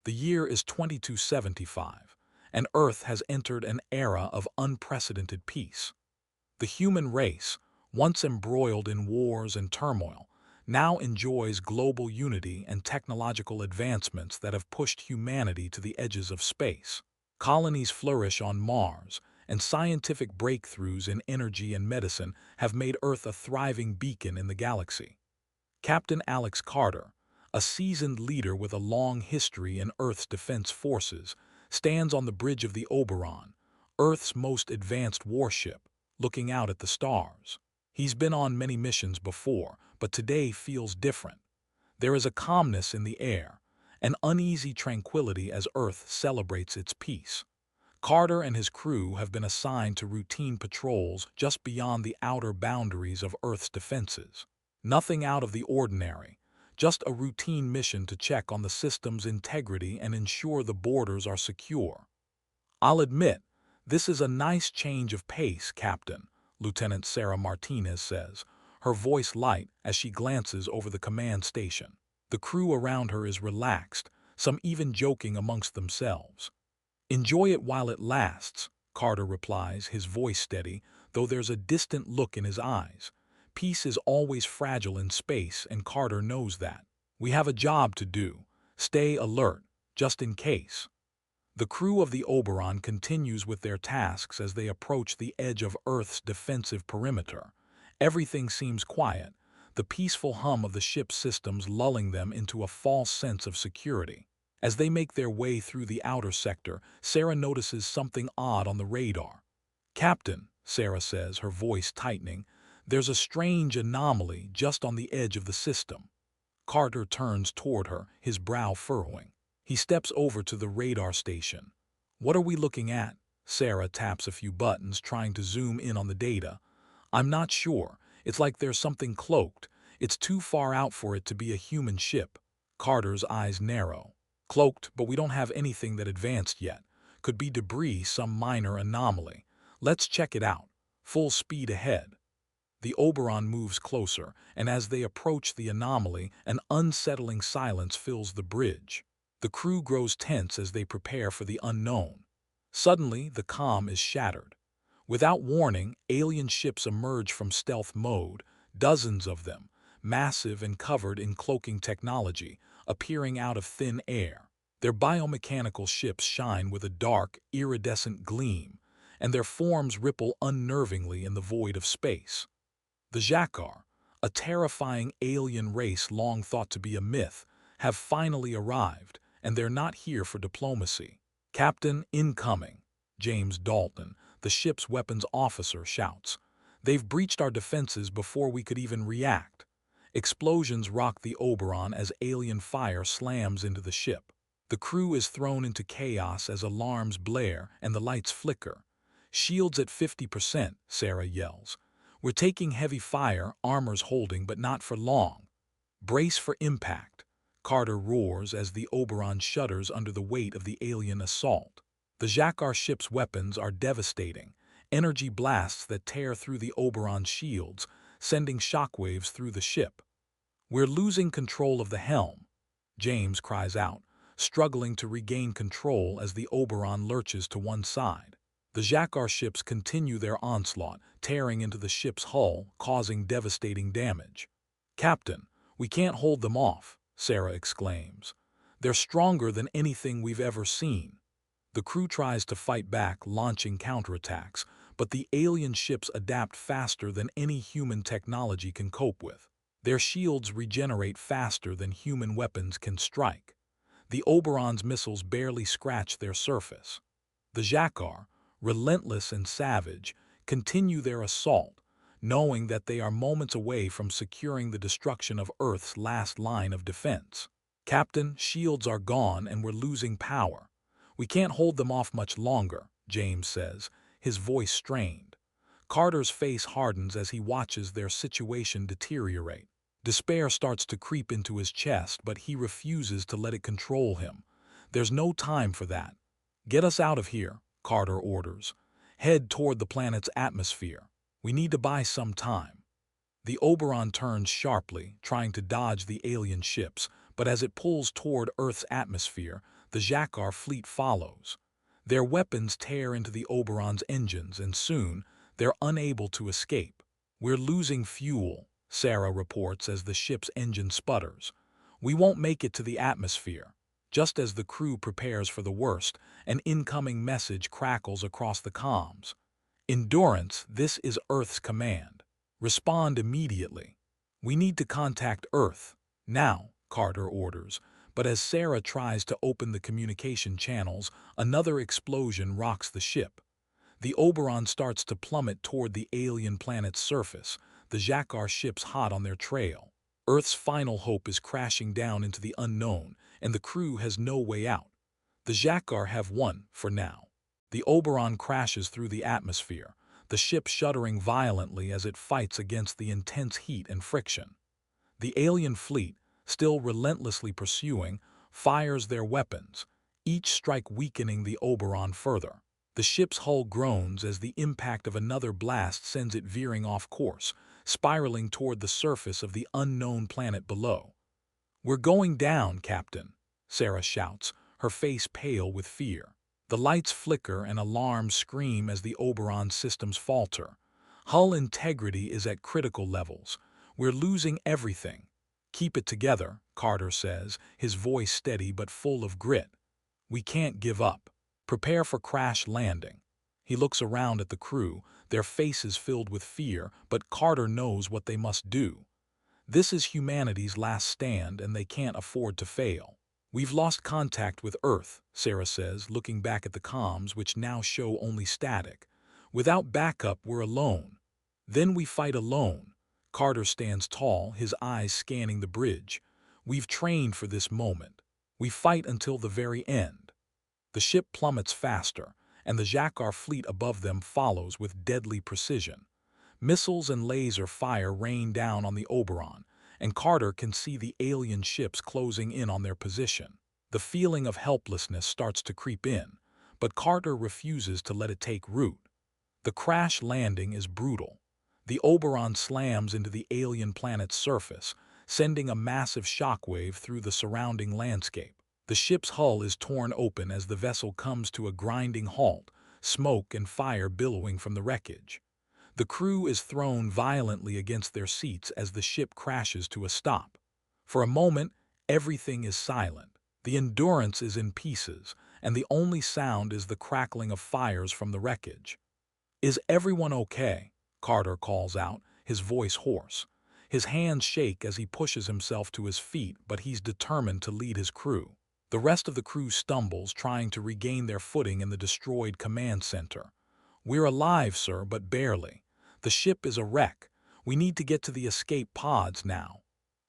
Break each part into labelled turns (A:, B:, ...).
A: The year is 2275, and Earth has entered an era of unprecedented peace. The human race, once embroiled in wars and turmoil, now enjoys global unity and technological advancements that have pushed humanity to the edges of space. Colonies flourish on Mars, and scientific breakthroughs in energy and medicine have made Earth a thriving beacon in the galaxy. Captain Alex Carter, a seasoned leader with a long history in Earth's defense forces, stands on the bridge of the Oberon, Earth's most advanced warship, looking out at the stars. He's been on many missions before, but today feels different. There is a calmness in the air, an uneasy tranquility as Earth celebrates its peace. Carter and his crew have been assigned to routine patrols just beyond the outer boundaries of Earth's defenses. Nothing out of the ordinary, just a routine mission to check on the system's integrity and ensure the borders are secure. "I'll admit, this is a nice change of pace, Captain," Lieutenant Sarah Martinez says, her voice light as she glances over the command station. The crew around her is relaxed, some even joking amongst themselves. "Enjoy it while it lasts," Carter replies, his voice steady, though there's a distant look in his eyes. Peace is always fragile in space, and Carter knows that. "We have a job to do. Stay alert, just in case." The crew of the Oberon continues with their tasks as they approach the edge of Earth's defensive perimeter. Everything seems quiet, the peaceful hum of the ship's systems lulling them into a false sense of security. As they make their way through the outer sector, Sarah notices something odd on the radar. "Captain," Sarah says, her voice tightening, "there's a strange anomaly just on the edge of the system." Carter turns toward her, his brow furrowing. He steps over to the radar station. "What are we looking at?" Sarah taps a few buttons, trying to zoom in on the data. "I'm not sure. It's like there's something cloaked. It's too far out for it to be a human ship." Carter's eyes narrow. "Cloaked, but we don't have anything that advanced yet. Could be debris, some minor anomaly. Let's check it out. Full speed ahead." The Oberon moves closer, and as they approach the anomaly, an unsettling silence fills the bridge. The crew grows tense as they prepare for the unknown. Suddenly, the calm is shattered. Without warning, alien ships emerge from stealth mode, dozens of them, massive and covered in cloaking technology, appearing out of thin air. Their biomechanical ships shine with a dark, iridescent gleam, and their forms ripple unnervingly in the void of space. The Xhakar, a terrifying alien race long thought to be a myth, have finally arrived, and they're not here for diplomacy. "Captain, incoming," James Dalton, the ship's weapons officer, shouts. "They've breached our defenses before we could even react." Explosions rock the Oberon as alien fire slams into the ship. The crew is thrown into chaos as alarms blare and the lights flicker. "Shields at 50%, Sarah yells. "We're taking heavy fire, armor's holding, but not for long." "Brace for impact," Carter roars as the Oberon shudders under the weight of the alien assault. The Xhakar ship's weapons are devastating, energy blasts that tear through the Oberon's shields, sending shockwaves through the ship. "We're losing control of the helm," James cries out, struggling to regain control as the Oberon lurches to one side. The Xhakar ships continue their onslaught, tearing into the ship's hull, causing devastating damage. "Captain, we can't hold them off," Sarah exclaims. "They're stronger than anything we've ever seen." The crew tries to fight back, launching counterattacks, but the alien ships adapt faster than any human technology can cope with. Their shields regenerate faster than human weapons can strike. The Oberon's missiles barely scratch their surface. The Xhakar, relentless and savage, continue their assault, knowing that they are moments away from securing the destruction of Earth's last line of defense. "Captain, shields are gone and we're losing power. We can't hold them off much longer," James says, his voice strained. Carter's face hardens as he watches their situation deteriorate. Despair starts to creep into his chest, but he refuses to let it control him. "There's no time for that. Get us out of here," Carter orders. "Head toward the planet's atmosphere. We need to buy some time." The Oberon turns sharply, trying to dodge the alien ships, but as it pulls toward Earth's atmosphere, the Xakar fleet follows. Their weapons tear into the Oberon's engines, and soon they're unable to escape. "We're losing fuel," Sarah reports as the ship's engine sputters. "We won't make it to the atmosphere." Just as the crew prepares for the worst, an incoming message crackles across the comms. "Endurance, this is Earth's command. Respond immediately." "We need to contact Earth now," Carter orders, but as Sarah tries to open the communication channels, another explosion rocks the ship. The Oberon starts to plummet toward the alien planet's surface, the Xakar ships hot on their trail. Earth's final hope is crashing down into the unknown, and the crew has no way out. The Xakar have won, for now. The Oberon crashes through the atmosphere, the ship shuddering violently as it fights against the intense heat and friction. The alien fleet, still relentlessly pursuing, fires their weapons, each strike weakening the Oberon further. The ship's hull groans as the impact of another blast sends it veering off course, spiraling toward the surface of the unknown planet below. "We're going down, Captain," Sarah shouts, her face pale with fear. The lights flicker and alarms scream as the Oberon's systems falter. Hull integrity is at critical levels. "We're losing everything." "Keep it together," Carter says, his voice steady but full of grit. "We can't give up. Prepare for crash landing." He looks around at the crew, their faces filled with fear, but Carter knows what they must do. This is humanity's last stand, and they can't afford to fail. "We've lost contact with Earth," Sarah says, looking back at the comms, which now show only static. "Without backup, we're alone." "Then we fight alone." Carter stands tall, his eyes scanning the bridge. "We've trained for this moment. We fight until the very end." The ship plummets faster, and the Xakar fleet above them follows with deadly precision. Missiles and laser fire rain down on the Oberon, and Carter can see the alien ships closing in on their position. The feeling of helplessness starts to creep in, but Carter refuses to let it take root. The crash landing is brutal. The Oberon slams into the alien planet's surface, sending a massive shockwave through the surrounding landscape. The ship's hull is torn open as the vessel comes to a grinding halt, smoke and fire billowing from the wreckage. The crew is thrown violently against their seats as the ship crashes to a stop. For a moment, everything is silent. The Endurance is in pieces, and the only sound is the crackling of fires from the wreckage. "Is everyone okay?" Carter calls out, his voice hoarse. His hands shake as he pushes himself to his feet, but he's determined to lead his crew. The rest of the crew stumbles, trying to regain their footing in the destroyed command center. "We're alive, sir, but barely. The ship is a wreck. We need to get to the escape pods now,"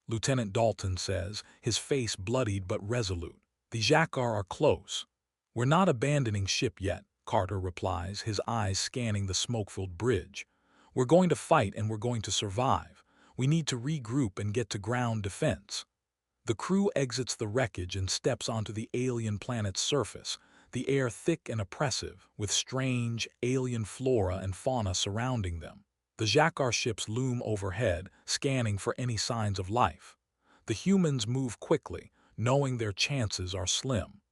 A: Lieutenant Dalton says, his face bloodied but resolute. "The Xakar are close." "We're not abandoning ship yet," Carter replies, his eyes scanning the smoke-filled bridge. "We're going to fight, and we're going to survive. We need to regroup and get to ground defense." The crew exits the wreckage and steps onto the alien planet's surface, the air thick and oppressive, with strange, alien flora and fauna surrounding them. The Xakar ships loom overhead, scanning for any signs of life. The humans move quickly, knowing their chances are slim.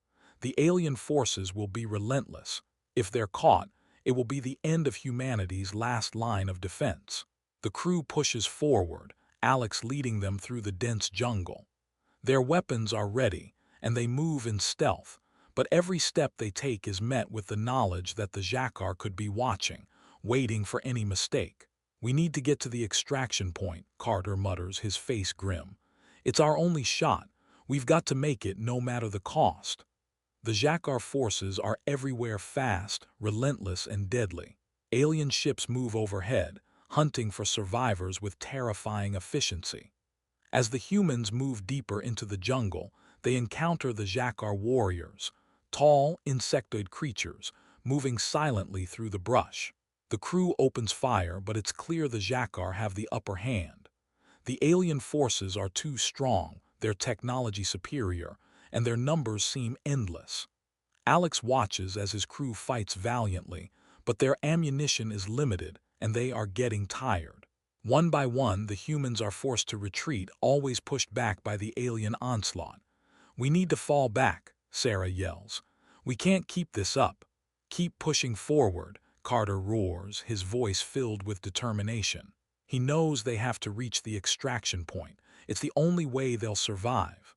A: The alien forces will be relentless. If they're caught, it will be the end of humanity's last line of defense. The crew pushes forward, Alex leading them through the dense jungle. Their weapons are ready, and they move in stealth, but every step they take is met with the knowledge that the Xakar could be watching, waiting for any mistake. "We need to get to the extraction point," Carter mutters, his face grim. "It's our only shot. We've got to make it no matter the cost." The Xakar forces are everywhere, fast, relentless, and deadly. Alien ships move overhead, hunting for survivors with terrifying efficiency. As the humans move deeper into the jungle, they encounter the Xakar warriors, tall, insectoid creatures, moving silently through the brush. The crew opens fire, but it's clear the Xakar have the upper hand. The alien forces are too strong, their technology superior, and their numbers seem endless. Alex watches as his crew fights valiantly, but their ammunition is limited, and they are getting tired. One by one, the humans are forced to retreat, always pushed back by the alien onslaught. "We need to fall back," Sarah yells. "We can't keep this up." "Keep pushing forward," Carter roars, his voice filled with determination. He knows they have to reach the extraction point. It's the only way they'll survive.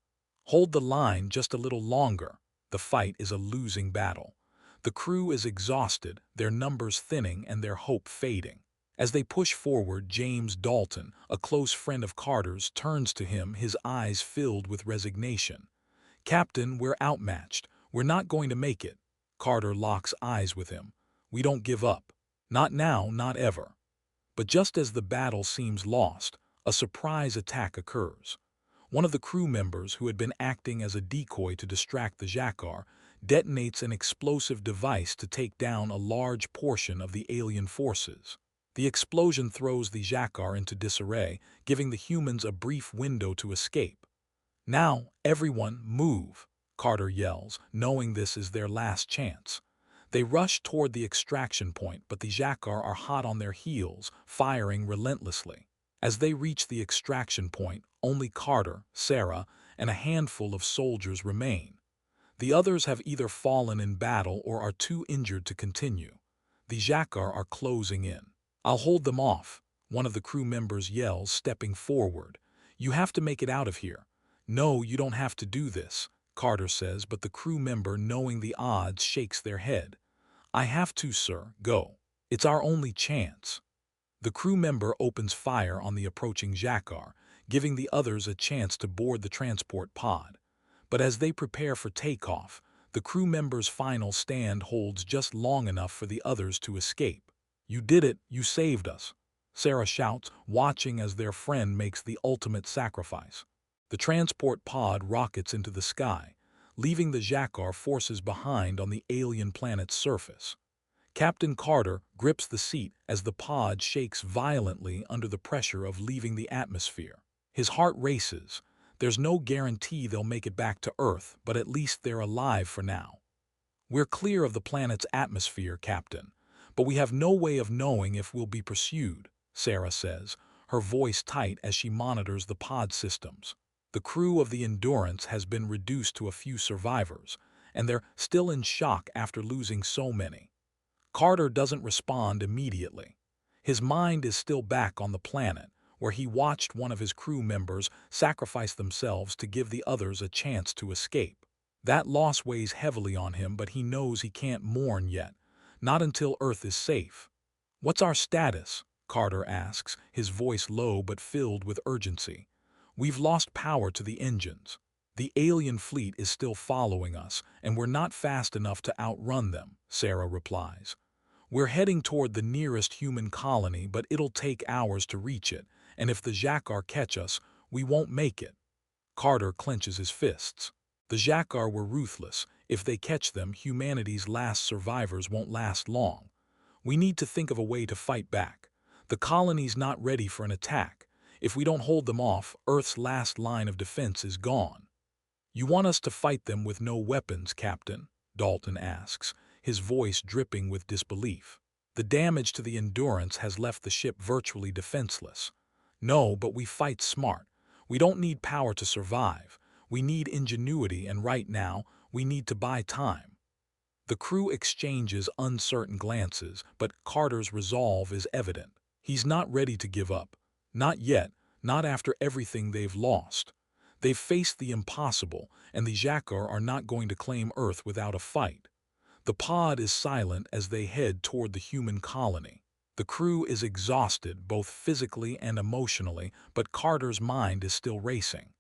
A: Hold the line just a little longer. The fight is a losing battle. The crew is exhausted, their numbers thinning and their hope fading. As they push forward, James Dalton, a close friend of Carter's, turns to him, his eyes filled with resignation. "Captain, we're outmatched. We're not going to make it." Carter locks eyes with him. "We don't give up. Not now, not ever." But just as the battle seems lost, a surprise attack occurs. One of the crew members, who had been acting as a decoy to distract the Jacquard, detonates an explosive device to take down a large portion of the alien forces. The explosion throws the Jacquard into disarray, giving the humans a brief window to escape. "Now, everyone, move!" Carter yells, knowing this is their last chance. They rush toward the extraction point, but the Jacquard are hot on their heels, firing relentlessly. As they reach the extraction point, only Carter, Sarah, and a handful of soldiers remain. The others have either fallen in battle or are too injured to continue. The Jacquard are closing in. "I'll hold them off," one of the crew members yells, stepping forward. "You have to make it out of here." "No, you don't have to do this," Carter says, but the crew member, knowing the odds, shakes their head. "I have to, sir. Go. It's our only chance." The crew member opens fire on the approaching Jacquard, giving the others a chance to board the transport pod. But as they prepare for takeoff, the crew member's final stand holds just long enough for the others to escape. "You did it. You saved us," Sarah shouts, watching as their friend makes the ultimate sacrifice. The transport pod rockets into the sky, leaving the Jacquard forces behind on the alien planet's surface. Captain Carter grips the seat as the pod shakes violently under the pressure of leaving the atmosphere. His heart races. There's no guarantee they'll make it back to Earth, but at least they're alive for now. "We're clear of the planet's atmosphere, Captain, but we have no way of knowing if we'll be pursued," Sarah says, her voice tight as she monitors the pod systems. The crew of the Endurance has been reduced to a few survivors, and they're still in shock after losing so many. Carter doesn't respond immediately. His mind is still back on the planet, where he watched one of his crew members sacrifice themselves to give the others a chance to escape. That loss weighs heavily on him, but he knows he can't mourn yet, not until Earth is safe. "What's our status?" Carter asks, his voice low but filled with urgency. "We've lost power to the engines. The alien fleet is still following us, and we're not fast enough to outrun them," Sarah replies. "We're heading toward the nearest human colony, but it'll take hours to reach it, and if the Jacquard catch us, we won't make it." Carter clenches his fists. The Jacquard were ruthless. If they catch them, humanity's last survivors won't last long. We need to think of a way to fight back. The colony's not ready for an attack. If we don't hold them off, Earth's last line of defense is gone. "You want us to fight them with no weapons, Captain?" Dalton asks, his voice dripping with disbelief. "The damage to the Endurance has left the ship virtually defenseless." "No, but we fight smart. We don't need power to survive. We need ingenuity, and right now, we need to buy time." The crew exchanges uncertain glances, but Carter's resolve is evident. He's not ready to give up. Not yet, not after everything they've lost. They've faced the impossible, and the Jacquard are not going to claim Earth without a fight. The pod is silent as they head toward the human colony. The crew is exhausted, both physically and emotionally, but Carter's mind is still racing.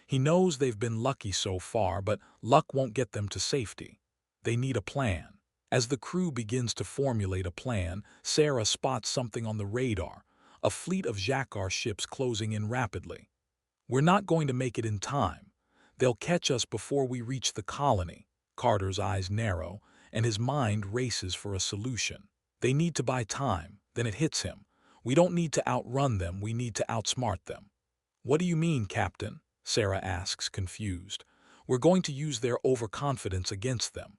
A: He knows they've been lucky so far, but luck won't get them to safety. They need a plan. As the crew begins to formulate a plan, Sarah spots something on the radar, a fleet of Jacquard ships closing in rapidly. "We're not going to make it in time. They'll catch us before we reach the colony." Carter's eyes narrow, and his mind races for a solution. They need to buy time. Then it hits him. "We don't need to outrun them, we need to outsmart them." "What do you mean, Captain?" Sarah asks, confused. "We're going to use their overconfidence against them."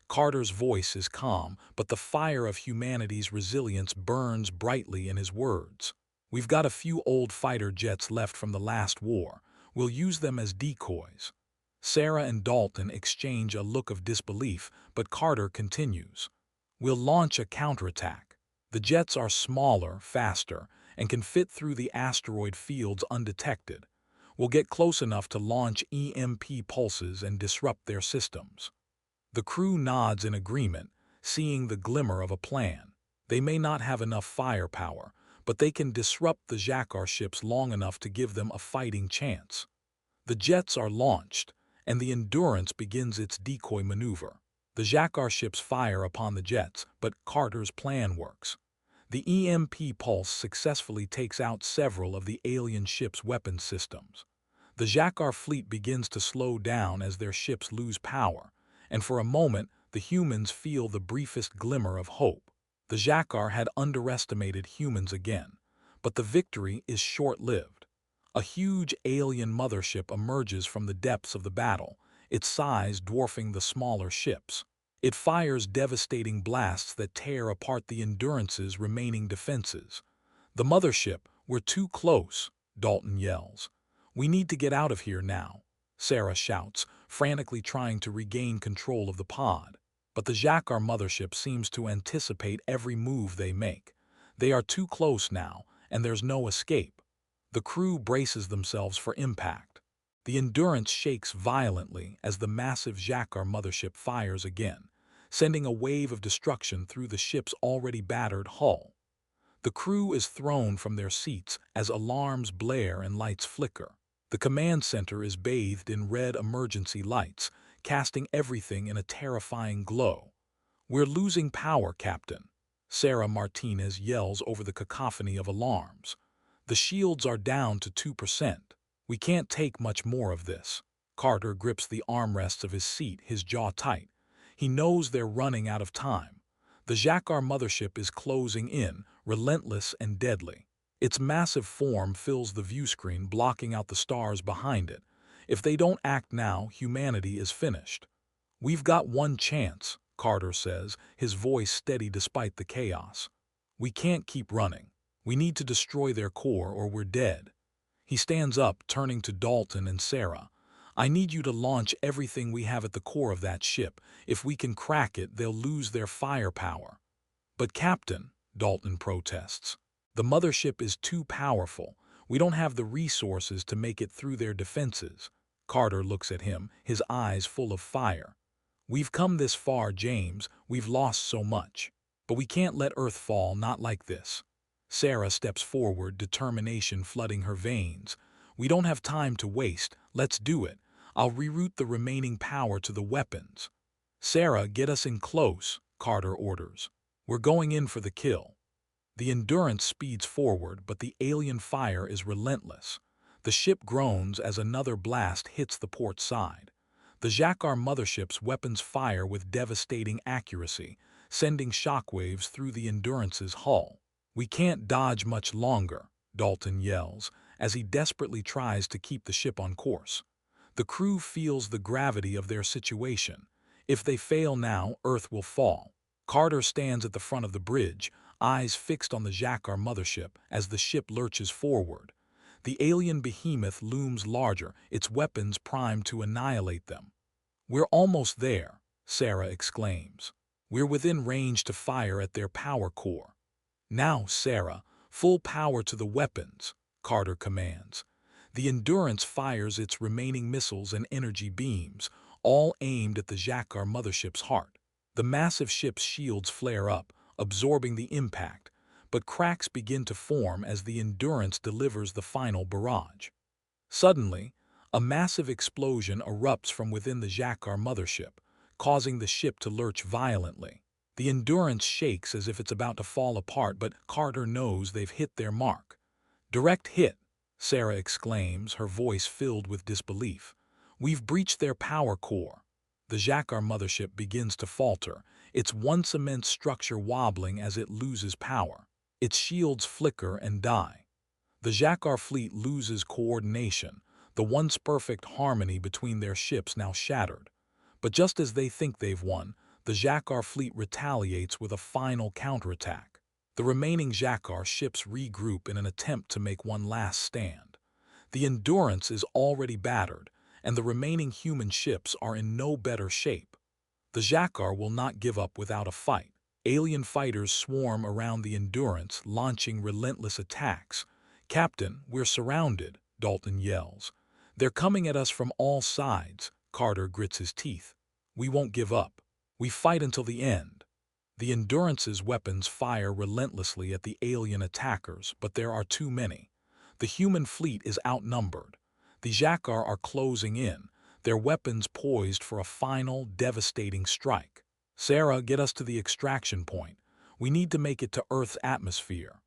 A: Carter's voice is calm, but the fire of humanity's resilience burns brightly in his words. "We've got a few old fighter jets left from the last war. We'll use them as decoys." Sarah and Dalton exchange a look of disbelief, but Carter continues. We'll launch a counterattack. The jets are smaller, faster, and can fit through the asteroid fields undetected. We'll get close enough to launch EMP pulses and disrupt their systems. The crew nods in agreement, seeing the glimmer of a plan. They may not have enough firepower, but they can disrupt the Xakar ships long enough to give them a fighting chance. The jets are launched, and the Endurance begins its decoy maneuver. The Xakar ships fire upon the jets, but Carter's plan works. The EMP pulse successfully takes out several of the alien ships' weapon systems. The Xakar fleet begins to slow down as their ships lose power, and for a moment the humans feel the briefest glimmer of hope. The Xakar had underestimated humans again, but the victory is short-lived. A huge alien mothership emerges from the depths of the battle, its size dwarfing the smaller ships. It fires devastating blasts that tear apart the Endurance's remaining defenses. The mothership, we're too close, Dalton yells. We need to get out of here now, Sarah shouts, frantically trying to regain control of the pod. But the Xakar mothership seems to anticipate every move they make. They are too close now, and there's no escape. The crew braces themselves for impact. The Endurance shakes violently as the massive Xakar mothership fires again, sending a wave of destruction through the ship's already battered hull. The crew is thrown from their seats as alarms blare and lights flicker. The command center is bathed in red emergency lights, casting everything in a terrifying glow. We're losing power, Captain, Sarah Martinez yells over the cacophony of alarms. The shields are down to 2%. We can't take much more of this. Carter grips the armrests of his seat, his jaw tight. He knows they're running out of time. The Xakar mothership is closing in, relentless and deadly. Its massive form fills the viewscreen, blocking out the stars behind it. If they don't act now, humanity is finished. We've got one chance, Carter says, his voice steady despite the chaos. We can't keep running. We need to destroy their core or we're dead. He stands up, turning to Dalton and Sarah. I need you to launch everything we have at the core of that ship. If we can crack it, they'll lose their firepower. But Captain, Dalton protests, the mothership is too powerful. We don't have the resources to make it through their defenses. Carter looks at him, his eyes full of fire. We've come this far, James. We've lost so much. But we can't let Earth fall, not like this. Sarah steps forward, determination flooding her veins. We don't have time to waste. Let's do it. I'll reroute the remaining power to the weapons. Sarah, get us in close, Carter orders. We're going in for the kill. The Endurance speeds forward, but the alien fire is relentless. The ship groans as another blast hits the port side. The Xakar mothership's weapons fire with devastating accuracy, sending shockwaves through the Endurance's hull. We can't dodge much longer, Dalton yells, as he desperately tries to keep the ship on course. The crew feels the gravity of their situation. If they fail now, Earth will fall. Carter stands at the front of the bridge, eyes fixed on the Xakar mothership as the ship lurches forward. The alien behemoth looms larger, its weapons primed to annihilate them. We're almost there, Sarah exclaims. We're within range to fire at their power core. Now, Sarah, full power to the weapons, Carter commands. The Endurance fires its remaining missiles and energy beams, all aimed at the Xakar mothership's heart. The massive ship's shields flare up, absorbing the impact, but cracks begin to form as the Endurance delivers the final barrage. Suddenly, a massive explosion erupts from within the Xakar mothership, causing the ship to lurch violently. The Endurance shakes as if it's about to fall apart, but Carter knows they've hit their mark. Direct hit, Sarah exclaims, her voice filled with disbelief. We've breached their power core. The Xakar mothership begins to falter, its once immense structure wobbling as it loses power. Its shields flicker and die. The Xakar fleet loses coordination, the once perfect harmony between their ships now shattered. But just as they think they've won, the Xakar fleet retaliates with a final counterattack. The remaining Xakar ships regroup in an attempt to make one last stand. The Endurance is already battered, and the remaining human ships are in no better shape. The Xakar will not give up without a fight. Alien fighters swarm around the Endurance, launching relentless attacks. "Captain, we're surrounded," Dalton yells. "They're coming at us from all sides." Carter grits his teeth. "We won't give up. We fight until the end." The Endurance's weapons fire relentlessly at the alien attackers, but there are too many. The human fleet is outnumbered. The Xakar are closing in, their weapons poised for a final, devastating strike. "Sarah, get us to the extraction point. We need to make it to Earth's atmosphere."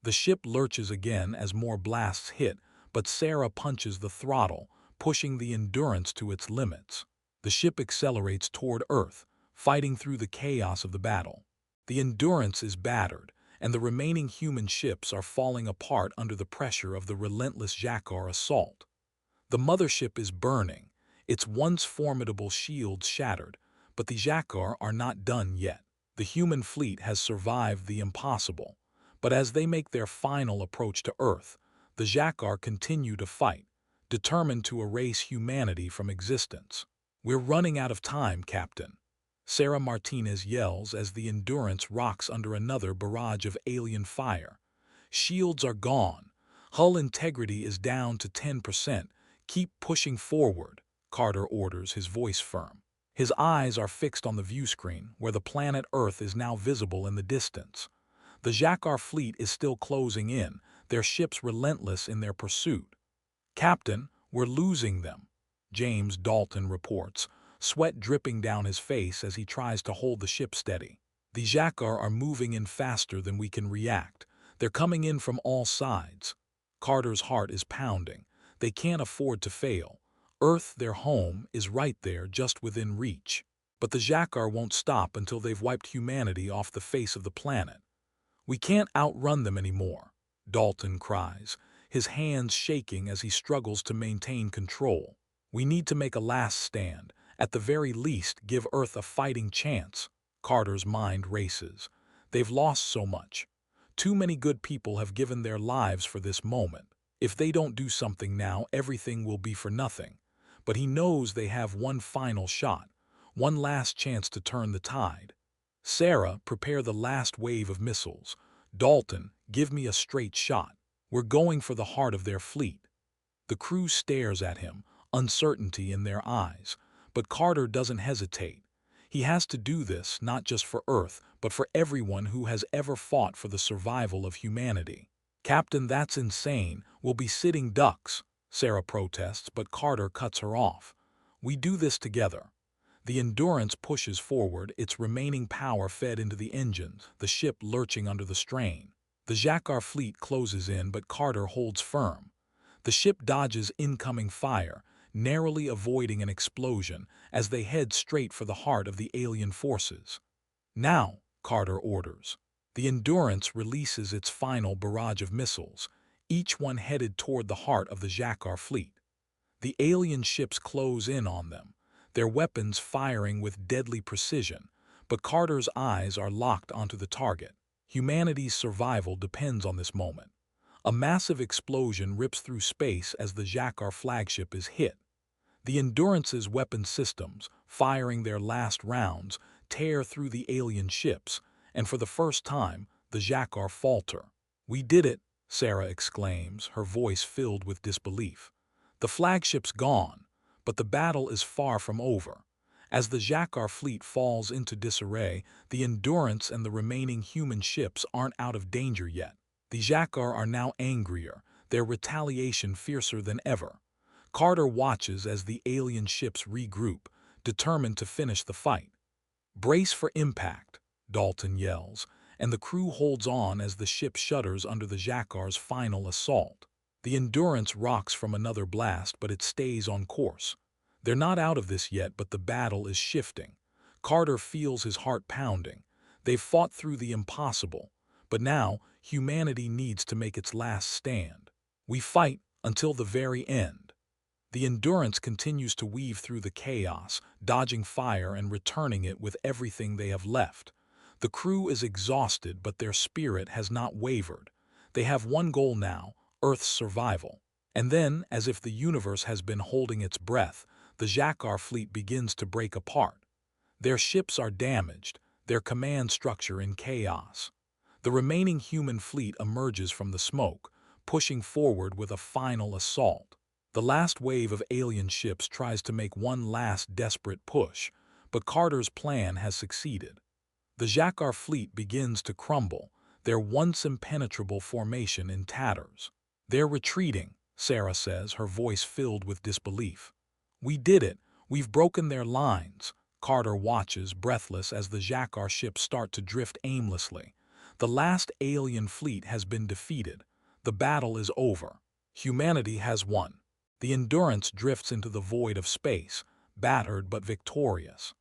A: The ship lurches again as more blasts hit, but Sarah punches the throttle, pushing the Endurance to its limits. The ship accelerates toward Earth, fighting through the chaos of the battle. The Endurance is battered, and the remaining human ships are falling apart under the pressure of the relentless Xakar assault. The mothership is burning, its once formidable shields shattered, but the Xakar are not done yet. The human fleet has survived the impossible, but as they make their final approach to Earth, the Xakar continue to fight, determined to erase humanity from existence. "We're running out of time, Captain," Sarah Martinez yells as the Endurance rocks under another barrage of alien fire. "Shields are gone. Hull integrity is down to 10%. Keep pushing forward," Carter orders, his voice firm. His eyes are fixed on the viewscreen, where the planet Earth is now visible in the distance. The Xakar fleet is still closing in, their ships relentless in their pursuit. "Captain, we're losing them," James Dalton reports, sweat dripping down his face as he tries to hold the ship steady. "The Xakar are moving in faster than we can react. They're coming in from all sides." Carter's heart is pounding. They can't afford to fail. Earth, their home, is right there, just within reach. But the Xakar won't stop until they've wiped humanity off the face of the planet. "We can't outrun them anymore," Dalton cries, his hands shaking as he struggles to maintain control. "We need to make a last stand, at the very least give Earth a fighting chance." Carter's mind races. They've lost so much. Too many good people have given their lives for this moment. If they don't do something now, everything will be for nothing. But he knows they have one final shot, one last chance to turn the tide. "Sarah, prepare the last wave of missiles. Dalton, give me a straight shot. We're going for the heart of their fleet." The crew stares at him, uncertainty in their eyes. But Carter doesn't hesitate. He has to do this not just for Earth, but for everyone who has ever fought for the survival of humanity. "Captain, that's insane. We'll be sitting ducks," Sarah protests, but Carter cuts her off. "We do this together." The Endurance pushes forward, its remaining power fed into the engines, the ship lurching under the strain. The Xakar fleet closes in, but Carter holds firm. The ship dodges incoming fire, narrowly avoiding an explosion as they head straight for the heart of the alien forces. "Now," Carter orders. The Endurance releases its final barrage of missiles, each one headed toward the heart of the Xakar fleet. The alien ships close in on them, their weapons firing with deadly precision, but Carter's eyes are locked onto the target. Humanity's survival depends on this moment. A massive explosion rips through space as the Xakar flagship is hit. The Endurance's weapon systems, firing their last rounds, tear through the alien ships, and for the first time, the Xakar falter. "We did it," Sarah exclaims, her voice filled with disbelief. "The flagship's gone, but the battle is far from over." As the Xakar fleet falls into disarray, the Endurance and the remaining human ships aren't out of danger yet. The Xakar are now angrier, their retaliation fiercer than ever. Carter watches as the alien ships regroup, determined to finish the fight. "Brace for impact," Dalton yells, and the crew holds on as the ship shudders under the Xakar's final assault. The Endurance rocks from another blast, but it stays on course. They're not out of this yet, but the battle is shifting. Carter feels his heart pounding. They've fought through the impossible, but now humanity needs to make its last stand. "We fight until the very end." The Endurance continues to weave through the chaos, dodging fire and returning it with everything they have left. The crew is exhausted, but their spirit has not wavered. They have one goal now, Earth's survival. And then, as if the universe has been holding its breath, the Xakar fleet begins to break apart. Their ships are damaged, their command structure in chaos. The remaining human fleet emerges from the smoke, pushing forward with a final assault. The last wave of alien ships tries to make one last desperate push, but Carter's plan has succeeded. The Xakar fleet begins to crumble, their once impenetrable formation in tatters. "They're retreating," Sarah says, her voice filled with disbelief. "We did it. We've broken their lines." Carter watches, breathless, as the Xakar ships start to drift aimlessly. The last alien fleet has been defeated. The battle is over. Humanity has won. The Endurance drifts into the void of space, battered but victorious.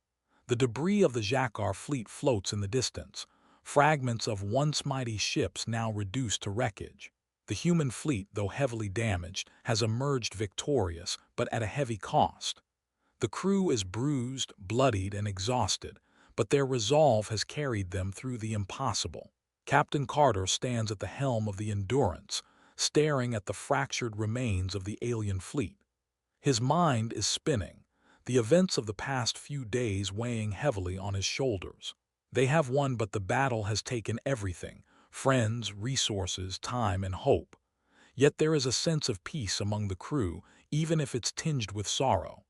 A: The debris of the Xakar fleet floats in the distance, fragments of once mighty ships now reduced to wreckage. The human fleet, though heavily damaged, has emerged victorious, but at a heavy cost. The crew is bruised, bloodied, and exhausted, but their resolve has carried them through the impossible. Captain Carter stands at the helm of the Endurance, staring at the fractured remains of the alien fleet. His mind is spinning, the events of the past few days weighing heavily on his shoulders. They have won, but the battle has taken everything: friends, resources, time, and hope. Yet there is a sense of peace among the crew, even if it's tinged with sorrow.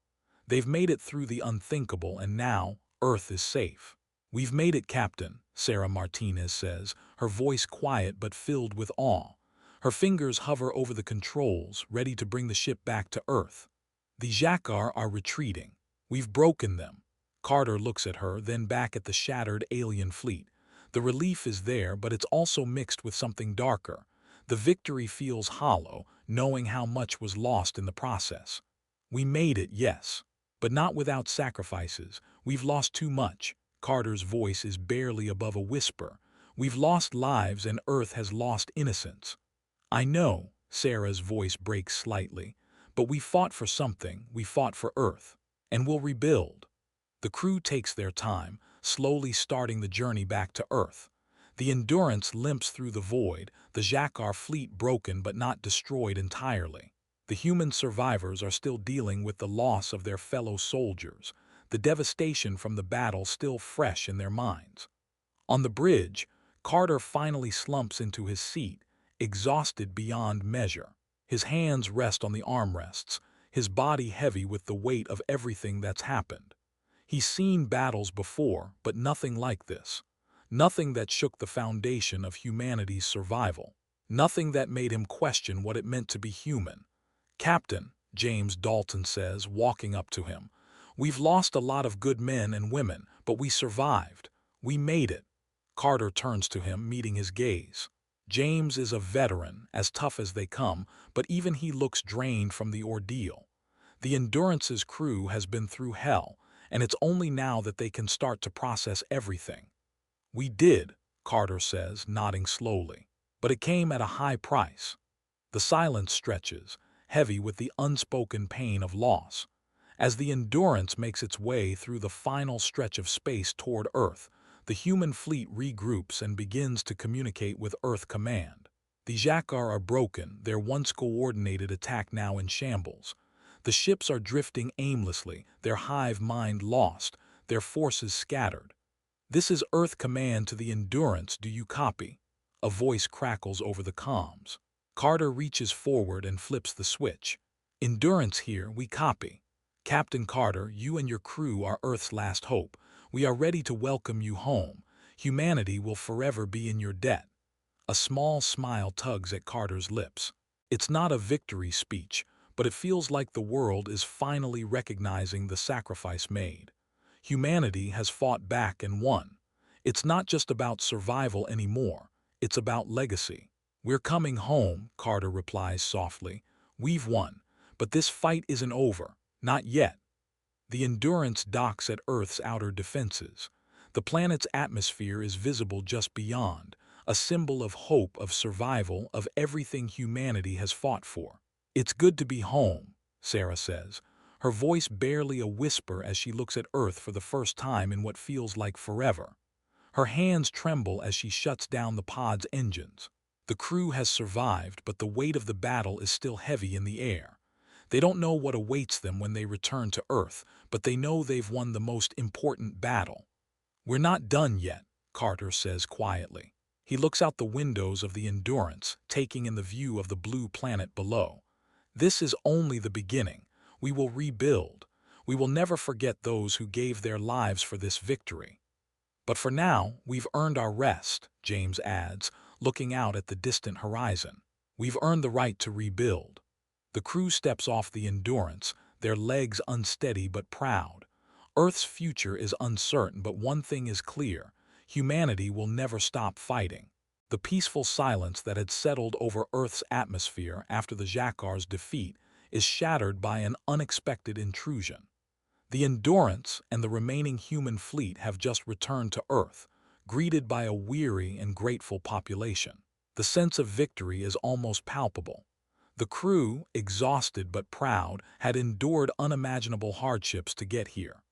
A: They've made it through the unthinkable, and now Earth is safe. "We've made it, Captain," Sarah Martinez says, her voice quiet but filled with awe. Her fingers hover over the controls, ready to bring the ship back to Earth. "The Xakar are retreating. We've broken them." Carter looks at her, then back at the shattered alien fleet. The relief is there, but it's also mixed with something darker. The victory feels hollow, knowing how much was lost in the process. "We made it, yes, but not without sacrifices. We've lost too much." Carter's voice is barely above a whisper. "We've lost lives, and Earth has lost innocence." "I know," Sarah's voice breaks slightly, "but we fought for something. We fought for Earth, and we'll rebuild." The crew takes their time, slowly starting the journey back to Earth. The Endurance limps through the void, the Xakar fleet broken but not destroyed entirely. The human survivors are still dealing with the loss of their fellow soldiers, the devastation from the battle still fresh in their minds. On the bridge, Carter finally slumps into his seat, exhausted beyond measure. His hands rest on the armrests, his body heavy with the weight of everything that's happened. He's seen battles before, but nothing like this. Nothing that shook the foundation of humanity's survival. Nothing that made him question what it meant to be human. "Captain," James Dalton says, walking up to him, "we've lost a lot of good men and women, but we survived. We made it." Carter turns to him, meeting his gaze. James is a veteran, as tough as they come, but even he looks drained from the ordeal. The Endurance's crew has been through hell, and it's only now that they can start to process everything. "We did," Carter says, nodding slowly, "but it came at a high price." The silence stretches, heavy with the unspoken pain of loss. As the Endurance makes its way through the final stretch of space toward Earth, the human fleet regroups and begins to communicate with Earth Command. The Xakar are broken, their once coordinated attack now in shambles. The ships are drifting aimlessly, their hive mind lost, their forces scattered. "This is Earth Command to the Endurance, do you copy?" A voice crackles over the comms. Carter reaches forward and flips the switch. "Endurance here, we copy. Captain Carter, you and your crew are Earth's last hope. We are ready to welcome you home. Humanity will forever be in your debt." A small smile tugs at Carter's lips. It's not a victory speech, but it feels like the world is finally recognizing the sacrifice made. Humanity has fought back and won. It's not just about survival anymore, it's about legacy. "We're coming home," Carter replies softly. "We've won, but this fight isn't over. Not yet." The Endurance docks at Earth's outer defenses. The planet's atmosphere is visible just beyond, a symbol of hope, of survival, of everything humanity has fought for. "It's good to be home," Sarah says, her voice barely a whisper as she looks at Earth for the first time in what feels like forever. Her hands tremble as she shuts down the pod's engines. The crew has survived, but the weight of the battle is still heavy in the air. They don't know what awaits them when they return to Earth, but they know they've won the most important battle. "We're not done yet," Carter says quietly. He looks out the windows of the Endurance, taking in the view of the blue planet below. "This is only the beginning. We will rebuild. We will never forget those who gave their lives for this victory. But for now, we've earned our rest," James adds, looking out at the distant horizon. "We've earned the right to rebuild." The crew steps off the Endurance, their legs unsteady but proud. Earth's future is uncertain, but one thing is clear: humanity will never stop fighting. The peaceful silence that had settled over Earth's atmosphere after the Jacquard's defeat is shattered by an unexpected intrusion. The Endurance and the remaining human fleet have just returned to Earth, greeted by a weary and grateful population. The sense of victory is almost palpable. The crew, exhausted but proud, had endured unimaginable hardships to get here.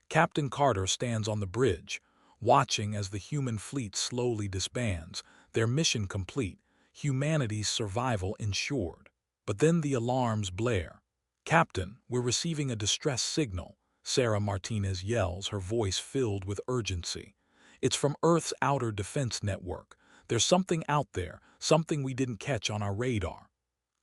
A: Captain Carter stands on the bridge, watching as the human fleet slowly disbands, their mission complete, humanity's survival ensured. But then the alarms blare. "Captain, we're receiving a distress signal," Sarah Martinez yells, her voice filled with urgency. "It's from Earth's outer defense network. There's something out there, something we didn't catch on our radar."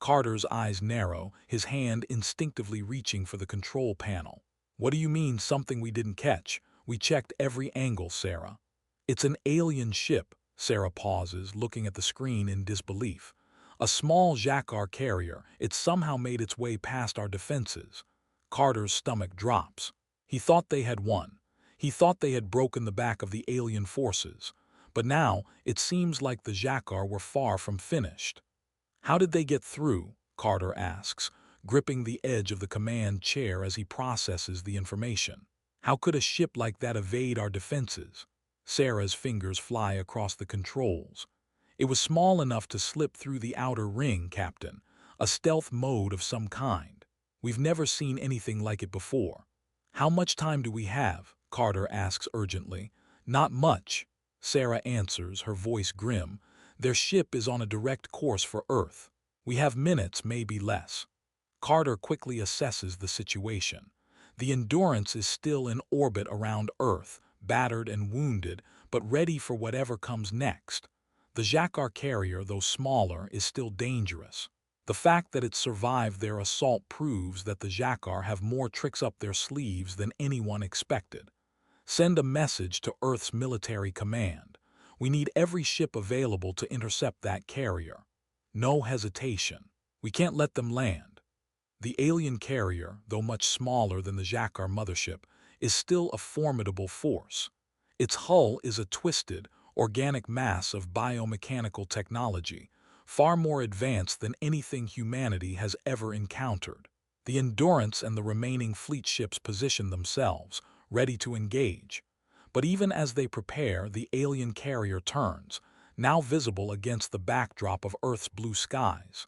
A: Carter's eyes narrow, his hand instinctively reaching for the control panel. "What do you mean, something we didn't catch? We checked every angle, Sarah." "It's an alien ship." Sarah pauses, looking at the screen in disbelief. "A small Jacquard carrier. It's somehow made its way past our defenses." Carter's stomach drops. He thought they had won. He thought they had broken the back of the alien forces. But now, it seems like the Jacquard were far from finished. "How did they get through?" Carter asks, gripping the edge of the command chair as he processes the information. "How could a ship like that evade our defenses?" Sarah's fingers fly across the controls. "It was small enough to slip through the outer ring, Captain. A stealth mode of some kind. We've never seen anything like it before." "How much time do we have?" Carter asks urgently. "Not much," Sarah answers, her voice grim. "Their ship is on a direct course for Earth. We have minutes, maybe less." Carter quickly assesses the situation. The Endurance is still in orbit around Earth, battered and wounded, but ready for whatever comes next. The Jacquard carrier, though smaller, is still dangerous. The fact that it survived their assault proves that the Jacquard have more tricks up their sleeves than anyone expected. "Send a message to Earth's military command. We need every ship available to intercept that carrier. No hesitation. We can't let them land." The alien carrier, though much smaller than the Jacquard mothership, is still a formidable force. Its hull is a twisted, organic mass of biomechanical technology, far more advanced than anything humanity has ever encountered. The Endurance and the remaining fleet ships position themselves, ready to engage. But even as they prepare, the alien carrier turns, now visible against the backdrop of Earth's blue skies.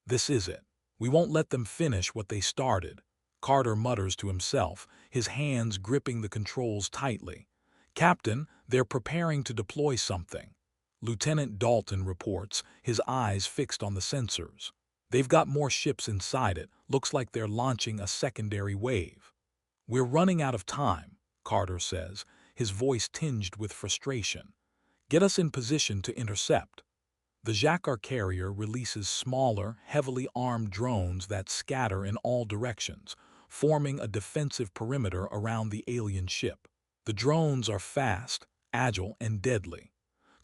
A: "This is it. We won't let them finish what they started," Carter mutters to himself, his hands gripping the controls tightly. "Captain, they're preparing to deploy something." Lieutenant Dalton reports, his eyes fixed on the sensors. "They've got more ships inside it. Looks like they're launching a secondary wave." "We're running out of time," Carter says, his voice tinged with frustration. "Get us in position to intercept." The Jacquard carrier releases smaller, heavily armed drones that scatter in all directions, forming a defensive perimeter around the alien ship. The drones are fast, agile, and deadly.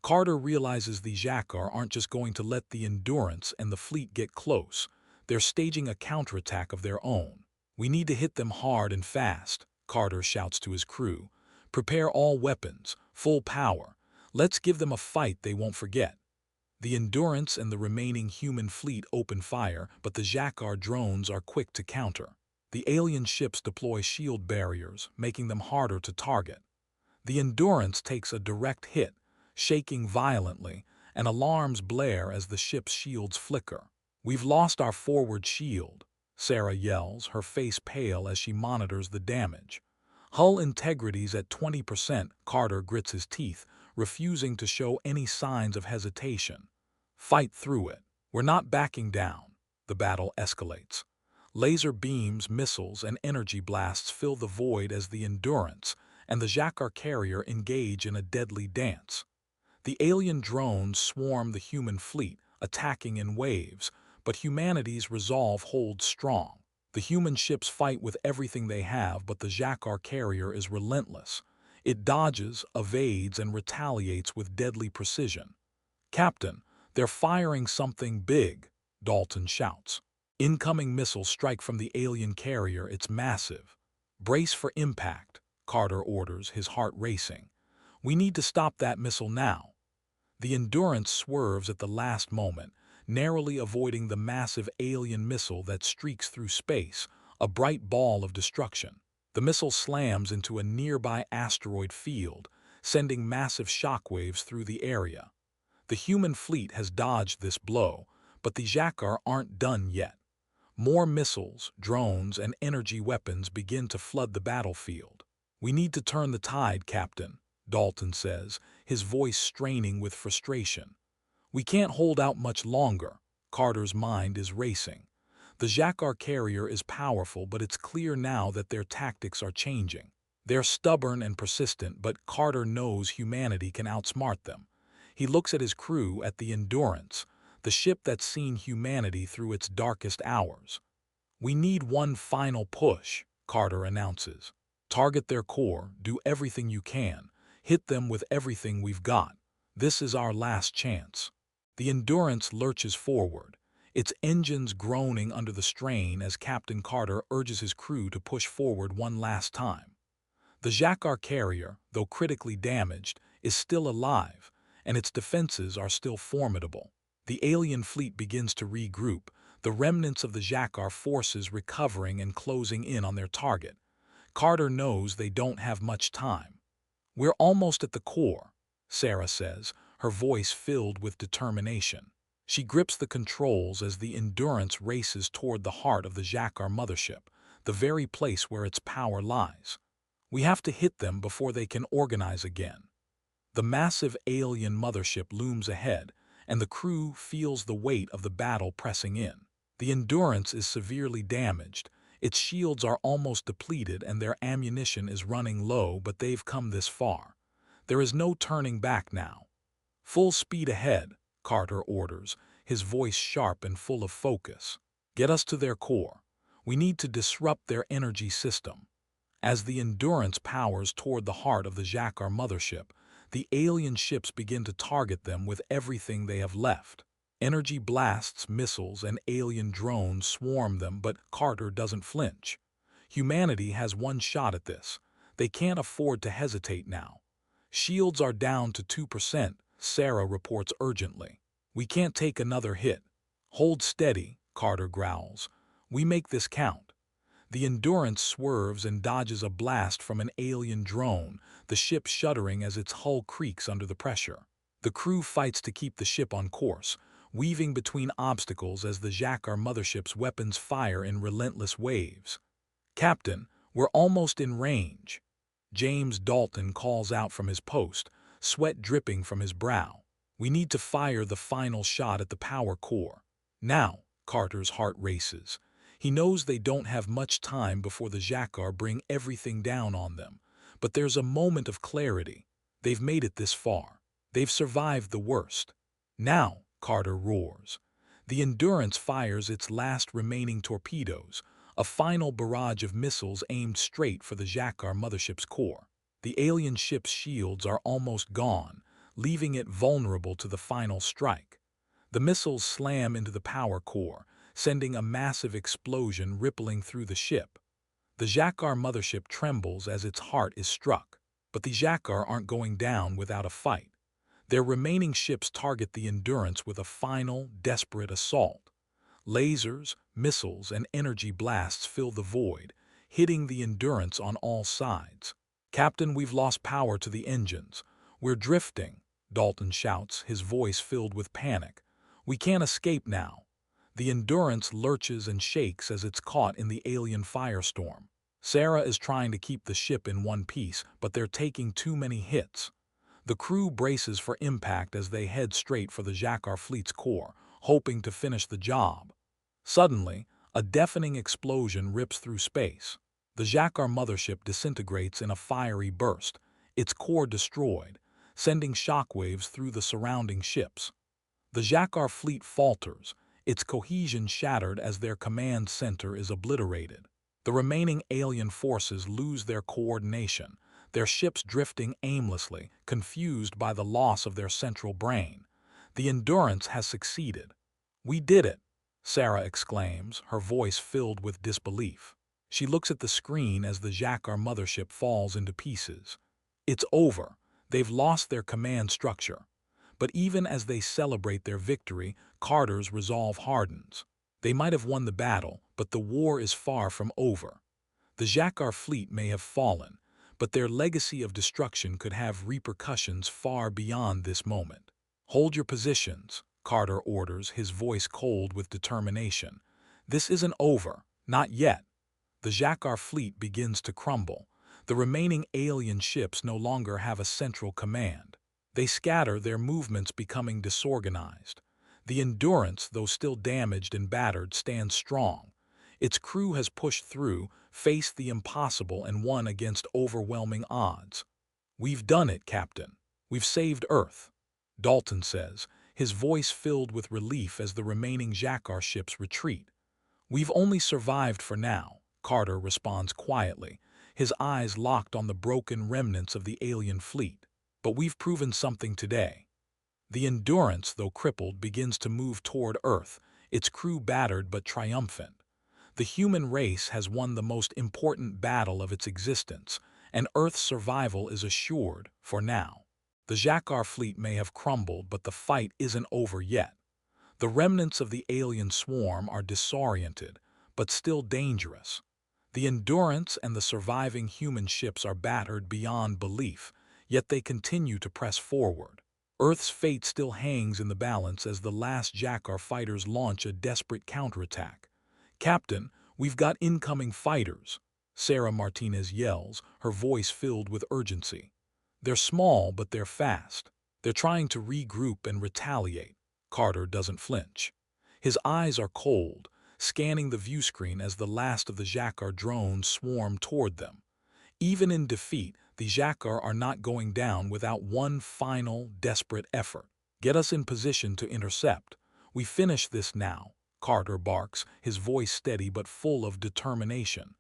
A: Carter realizes the Jacquard aren't just going to let the Endurance and the fleet get close. They're staging a counterattack of their own. "We need to hit them hard and fast," Carter shouts to his crew. "Prepare all weapons, full power. Let's give them a fight they won't forget." The Endurance and the remaining human fleet open fire, but the Jacquard drones are quick to counter. The alien ships deploy shield barriers, making them harder to target. The Endurance takes a direct hit, shaking violently, and alarms blare as the ship's shields flicker. "We've lost our forward shield," Sarah yells, her face pale as she monitors the damage. "Hull integrity's at 20%, Carter grits his teeth, refusing to show any signs of hesitation. Fight through it. We're not backing down. The battle escalates. Laser beams, missiles, and energy blasts fill the void as the Endurance and the Jakar carrier engage in a deadly dance. The alien drones swarm the human fleet, attacking in waves, but humanity's resolve holds strong. The human ships fight with everything they have, but the Jakar carrier is relentless. It dodges, evades, and retaliates with deadly precision. "Captain, they're firing something big," Dalton shouts. Incoming missiles strike from the alien carrier. It's massive. "Brace for impact," Carter orders, his heart racing. "We need to stop that missile now." The Endurance swerves at the last moment, narrowly avoiding the massive alien missile that streaks through space, a bright ball of destruction. The missile slams into a nearby asteroid field, sending massive shockwaves through the area. The human fleet has dodged this blow, but the Jakar aren't done yet. More missiles, drones, and energy weapons begin to flood the battlefield. "We need to turn the tide, Captain," Dalton says, his voice straining with frustration. "We can't hold out much longer." Carter's mind is racing. The Jakar carrier is powerful, but it's clear now that their tactics are changing. They're stubborn and persistent, but Carter knows humanity can outsmart them. He looks at his crew, at the Endurance, the ship that's seen humanity through its darkest hours. "We need one final push," Carter announces. "Target their core, do everything you can, hit them with everything we've got. This is our last chance." The Endurance lurches forward, its engines groaning under the strain as Captain Carter urges his crew to push forward one last time. The Jakar carrier, though critically damaged, is still alive, and its defenses are still formidable. The alien fleet begins to regroup, the remnants of the Jakar forces recovering and closing in on their target. Carter knows they don't have much time. "We're almost at the core," Sarah says, her voice filled with determination. She grips the controls as the Endurance races toward the heart of the Jakar mothership, the very place where its power lies. "We have to hit them before they can organize again." The massive alien mothership looms ahead, and the crew feels the weight of the battle pressing in. The Endurance is severely damaged. Its shields are almost depleted and their ammunition is running low, but they've come this far. There is no turning back now. "Full speed ahead," Carter orders, his voice sharp and full of focus. "Get us to their core. We need to disrupt their energy system." As the Endurance powers toward the heart of the Jakar mothership, the alien ships begin to target them with everything they have left. Energy blasts, missiles, and alien drones swarm them, but Carter doesn't flinch. Humanity has one shot at this. They can't afford to hesitate now. "Shields are down to 2%, Sarah reports urgently. "We can't take another hit." "Hold steady," Carter growls. "We make this count." The Endurance swerves and dodges a blast from an alien drone, the ship shuddering as its hull creaks under the pressure. The crew fights to keep the ship on course, weaving between obstacles as the Jakar mothership's weapons fire in relentless waves. "Captain, we're almost in range." James Dalton calls out from his post, sweat dripping from his brow. "We need to fire the final shot at the power core." Now, Carter's heart races. He knows they don't have much time before the Jakar bring everything down on them. But there's a moment of clarity. They've made it this far. They've survived the worst. "Now," Carter roars. The Endurance fires its last remaining torpedoes, a final barrage of missiles aimed straight for the Jakar mothership's core. The alien ship's shields are almost gone, leaving it vulnerable to the final strike. The missiles slam into the power core, sending a massive explosion rippling through the ship. The Jakar mothership trembles as its heart is struck. But the Jakar aren't going down without a fight. Their remaining ships target the Endurance with a final, desperate assault. Lasers, missiles, and energy blasts fill the void, hitting the Endurance on all sides. "Captain, we've lost power to the engines. We're drifting," Dalton shouts, his voice filled with panic. "We can't escape now." The Endurance lurches and shakes as it's caught in the alien firestorm. Sarah is trying to keep the ship in one piece, but they're taking too many hits. The crew braces for impact as they head straight for the Jacquard fleet's core, hoping to finish the job. Suddenly, a deafening explosion rips through space. The Jacquard mothership disintegrates in a fiery burst, its core destroyed, sending shockwaves through the surrounding ships. The Jacquard fleet falters, its cohesion shattered as their command center is obliterated. The remaining alien forces lose their coordination, their ships drifting aimlessly, confused by the loss of their central brain. The Endurance has succeeded. "We did it," Sarah exclaims, her voice filled with disbelief. She looks at the screen as the Jacquard mothership falls into pieces. It's over. They've lost their command structure. But even as they celebrate their victory, Carter's resolve hardens. They might have won the battle, but the war is far from over. The Jacquard fleet may have fallen, but their legacy of destruction could have repercussions far beyond this moment. "Hold your positions," Carter orders, his voice cold with determination. "This isn't over, not yet." The Jacquard fleet begins to crumble. The remaining alien ships no longer have a central command. They scatter, their movements becoming disorganized. The Endurance, though still damaged and battered, stands strong. Its crew has pushed through, faced the impossible, and won against overwhelming odds. "We've done it, Captain. We've saved Earth," Dalton says, his voice filled with relief as the remaining Jacquard ships retreat. "We've only survived for now," Carter responds quietly, his eyes locked on the broken remnants of the alien fleet. "But we've proven something today." The Endurance, though crippled, begins to move toward Earth, its crew battered but triumphant. The human race has won the most important battle of its existence, and Earth's survival is assured, for now. The Jacquard fleet may have crumbled, but the fight isn't over yet. The remnants of the alien swarm are disoriented, but still dangerous. The Endurance and the surviving human ships are battered beyond belief, yet they continue to press forward. Earth's fate still hangs in the balance as the last Jacquard fighters launch a desperate counterattack. "Captain, we've got incoming fighters," Sarah Martinez yells, her voice filled with urgency. "They're small, but they're fast. They're trying to regroup and retaliate." Carter doesn't flinch. His eyes are cold, scanning the viewscreen as the last of the Jacquard drones swarm toward them. Even in defeat, the Jacquard are not going down without one final, desperate effort. "Get us in position to intercept. We finish this now," Carter barks, his voice steady but full of determination.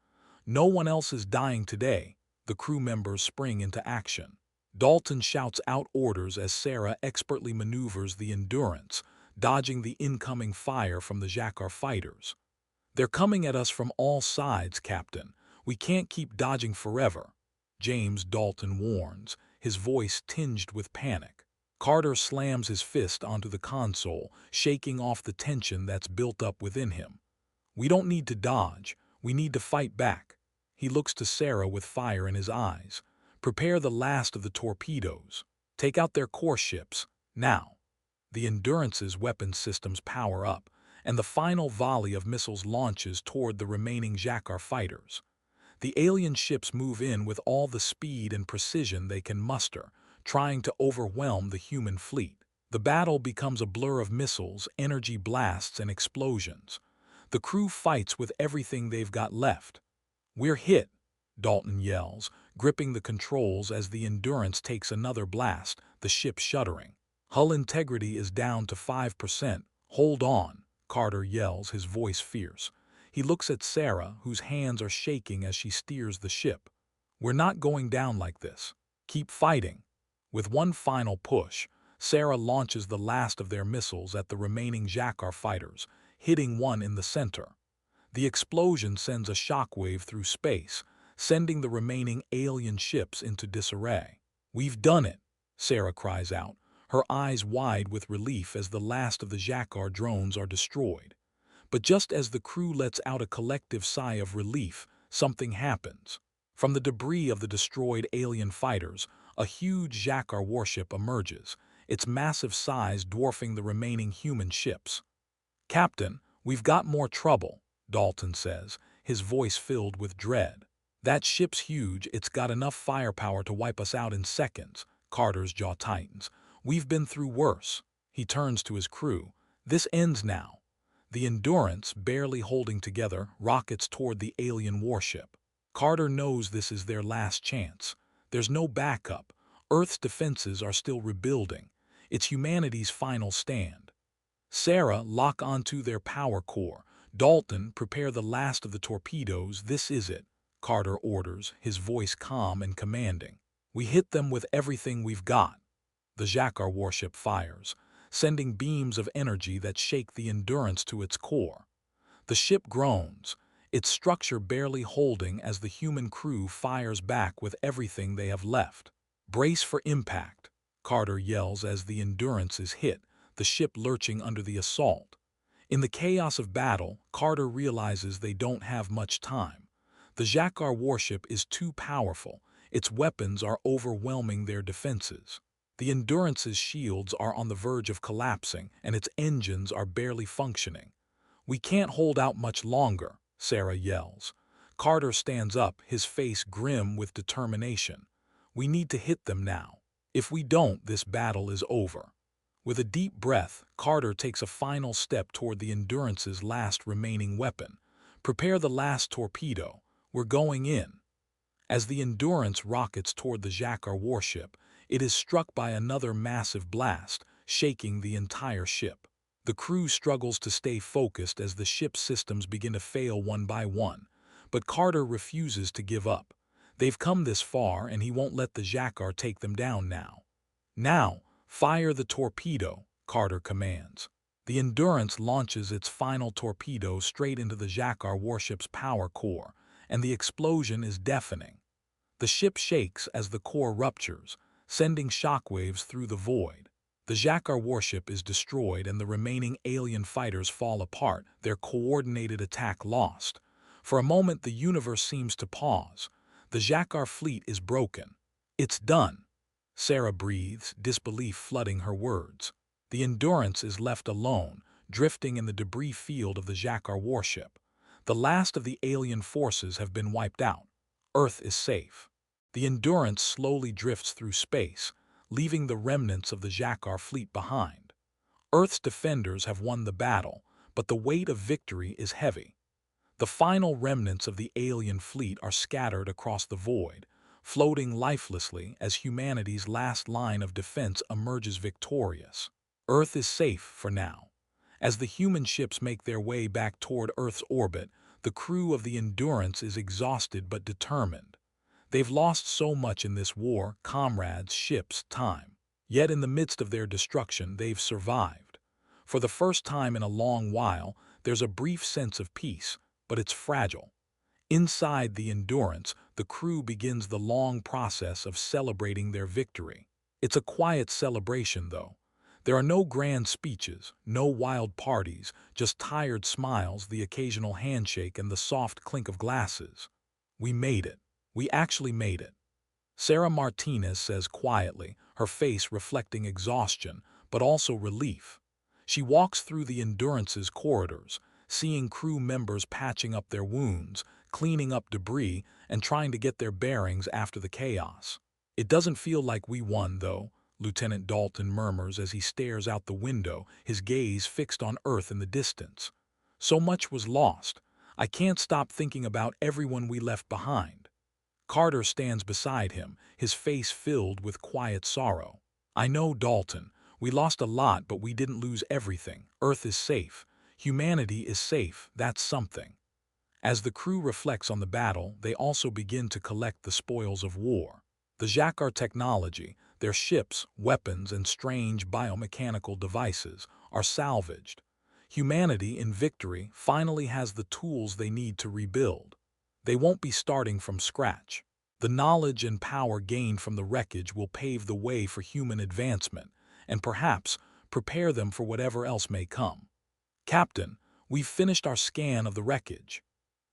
A: "No one else is dying today." The crew members spring into action. Dalton shouts out orders as Sarah expertly maneuvers the Endurance, dodging the incoming fire from the Jacquard fighters. "They're coming at us from all sides, Captain. We can't keep dodging forever," James Dalton warns, his voice tinged with panic. Carter slams his fist onto the console, shaking off the tension that's built up within him. "We don't need to dodge. We need to fight back." He looks to Sarah with fire in his eyes. "Prepare the last of the torpedoes. Take out their core ships, now." The Endurance's weapon systems power up, and the final volley of missiles launches toward the remaining Jacquard fighters. The alien ships move in with all the speed and precision they can muster, trying to overwhelm the human fleet. The battle becomes a blur of missiles, energy blasts, and explosions. The crew fights with everything they've got left. "We're hit," Dalton yells, gripping the controls as the Endurance takes another blast, the ship shuddering. "Hull integrity is down to 5%. Hold on," Carter yells, his voice fierce. He looks at Sarah, whose hands are shaking as she steers the ship. "We're not going down like this. Keep fighting." With one final push, Sarah launches the last of their missiles at the remaining Jacquard fighters, hitting one in the center. The explosion sends a shockwave through space, sending the remaining alien ships into disarray. "We've done it," Sarah cries out, her eyes wide with relief as the last of the Jacquard drones are destroyed. But just as the crew lets out a collective sigh of relief, something happens. From the debris of the destroyed alien fighters, a huge Jacquard warship emerges, its massive size dwarfing the remaining human ships. "Captain, we've got more trouble," Dalton says, his voice filled with dread. "That ship's huge, it's got enough firepower to wipe us out in seconds," Carter's jaw tightens. We've been through worse. He turns to his crew. This ends now. The Endurance, barely holding together, rockets toward the alien warship. Carter knows this is their last chance. There's no backup. Earth's defenses are still rebuilding. It's humanity's final stand. Sarah, lock onto their power core. Dalton, prepare the last of the torpedoes. This is it, Carter orders, his voice calm and commanding. We hit them with everything we've got. The Xakar warship fires, sending beams of energy that shake the Endurance to its core. The ship groans, its structure barely holding as the human crew fires back with everything they have left. Brace for impact, Carter yells as the Endurance is hit, the ship lurching under the assault. In the chaos of battle, Carter realizes they don't have much time. The Xakar warship is too powerful. Its weapons are overwhelming their defenses. The Endurance's shields are on the verge of collapsing, and its engines are barely functioning. We can't hold out much longer, Sarah yells. Carter stands up, his face grim with determination. We need to hit them now. If we don't, this battle is over. With a deep breath, Carter takes a final step toward the Endurance's last remaining weapon. Prepare the last torpedo. We're going in. As the Endurance rockets toward the Xakar warship, it is struck by another massive blast, shaking the entire ship. The crew struggles to stay focused as the ship's systems begin to fail one by one, but Carter refuses to give up. They've come this far, and he won't let the Xakar take them down now. Now, fire the torpedo, Carter commands. The Endurance launches its final torpedo straight into the Xakar warship's power core, and the explosion is deafening. The ship shakes as the core ruptures, sending shockwaves through the void. The Xakar warship is destroyed and the remaining alien fighters fall apart, their coordinated attack lost. For a moment the universe seems to pause. The Xakar fleet is broken. It's done. Sarah breathes, disbelief flooding her words. The Endurance is left alone, drifting in the debris field of the Xakar warship. The last of the alien forces have been wiped out. Earth is safe. The Endurance slowly drifts through space, leaving the remnants of the Xakar fleet behind. Earth's defenders have won the battle, but the weight of victory is heavy. The final remnants of the alien fleet are scattered across the void, floating lifelessly as humanity's last line of defense emerges victorious. Earth is safe for now. As the human ships make their way back toward Earth's orbit, the crew of the Endurance is exhausted but determined. They've lost so much in this war, comrades, ships, time. Yet in the midst of their destruction, they've survived. For the first time in a long while, there's a brief sense of peace, but it's fragile. Inside the Endurance, the crew begins the long process of celebrating their victory. It's a quiet celebration, though. There are no grand speeches, no wild parties, just tired smiles, the occasional handshake, and the soft clink of glasses. We made it. We actually made it. Sarah Martinez says quietly, her face reflecting exhaustion, but also relief. She walks through the Endurance's corridors, seeing crew members patching up their wounds, cleaning up debris, and trying to get their bearings after the chaos. It doesn't feel like we won, though, Lieutenant Dalton murmurs as he stares out the window, his gaze fixed on Earth in the distance. So much was lost. I can't stop thinking about everyone we left behind. Carter stands beside him, his face filled with quiet sorrow. I know, Dalton. We lost a lot, but we didn't lose everything. Earth is safe. Humanity is safe. That's something. As the crew reflects on the battle, they also begin to collect the spoils of war. The Xakar technology, their ships, weapons, and strange biomechanical devices, are salvaged. Humanity, in victory, finally has the tools they need to rebuild. They won't be starting from scratch. The knowledge and power gained from the wreckage will pave the way for human advancement, and perhaps prepare them for whatever else may come. Captain, we've finished our scan of the wreckage,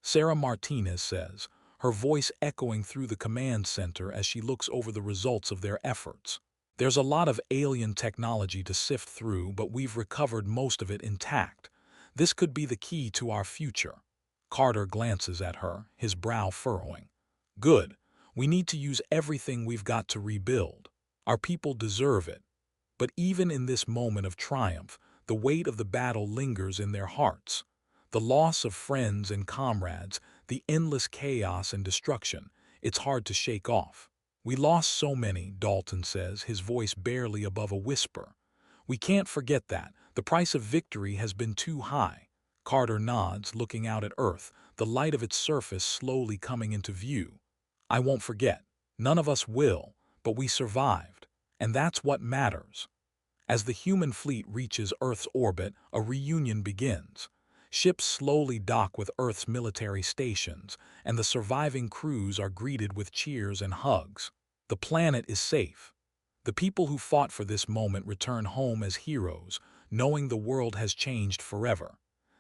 A: Sarah Martinez says, her voice echoing through the command center as she looks over the results of their efforts. There's a lot of alien technology to sift through, but we've recovered most of it intact. This could be the key to our future. Carter glances at her, his brow furrowing. Good. We need to use everything we've got to rebuild. Our people deserve it. But even in this moment of triumph, the weight of the battle lingers in their hearts. The loss of friends and comrades, the endless chaos and destruction, it's hard to shake off. We lost so many, Dalton says, his voice barely above a whisper. We can't forget that. The price of victory has been too high. Carter nods, looking out at Earth, the light of its surface slowly coming into view. I won't forget. None of us will, but we survived. And that's what matters. As the human fleet reaches Earth's orbit, a reunion begins. Ships slowly dock with Earth's military stations, and the surviving crews are greeted with cheers and hugs. The planet is safe. The people who fought for this moment return home as heroes, knowing the world has changed forever.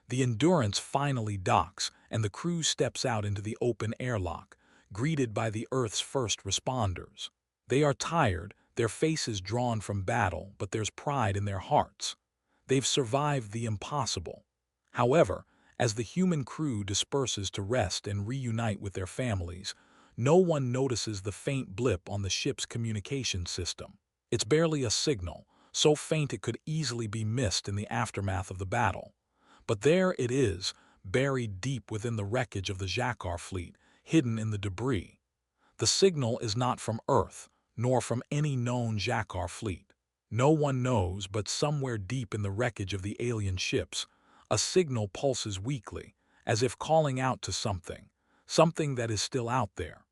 A: The Endurance finally docks, and the crew steps out into the open airlock, greeted by the Earth's first responders. They are tired, their faces drawn from battle, but there's pride in their hearts. They've survived the impossible. However, as the human crew disperses to rest and reunite with their families, no one notices the faint blip on the ship's communication system. It's barely a signal, so faint it could easily be missed in the aftermath of the battle. But there it is, buried deep within the wreckage of the Xakar fleet, hidden in the debris. The signal is not from Earth, nor from any known Xakar fleet. No one knows, but somewhere deep in the wreckage of the alien ships, a signal pulses weakly, as if calling out to something that is still out there.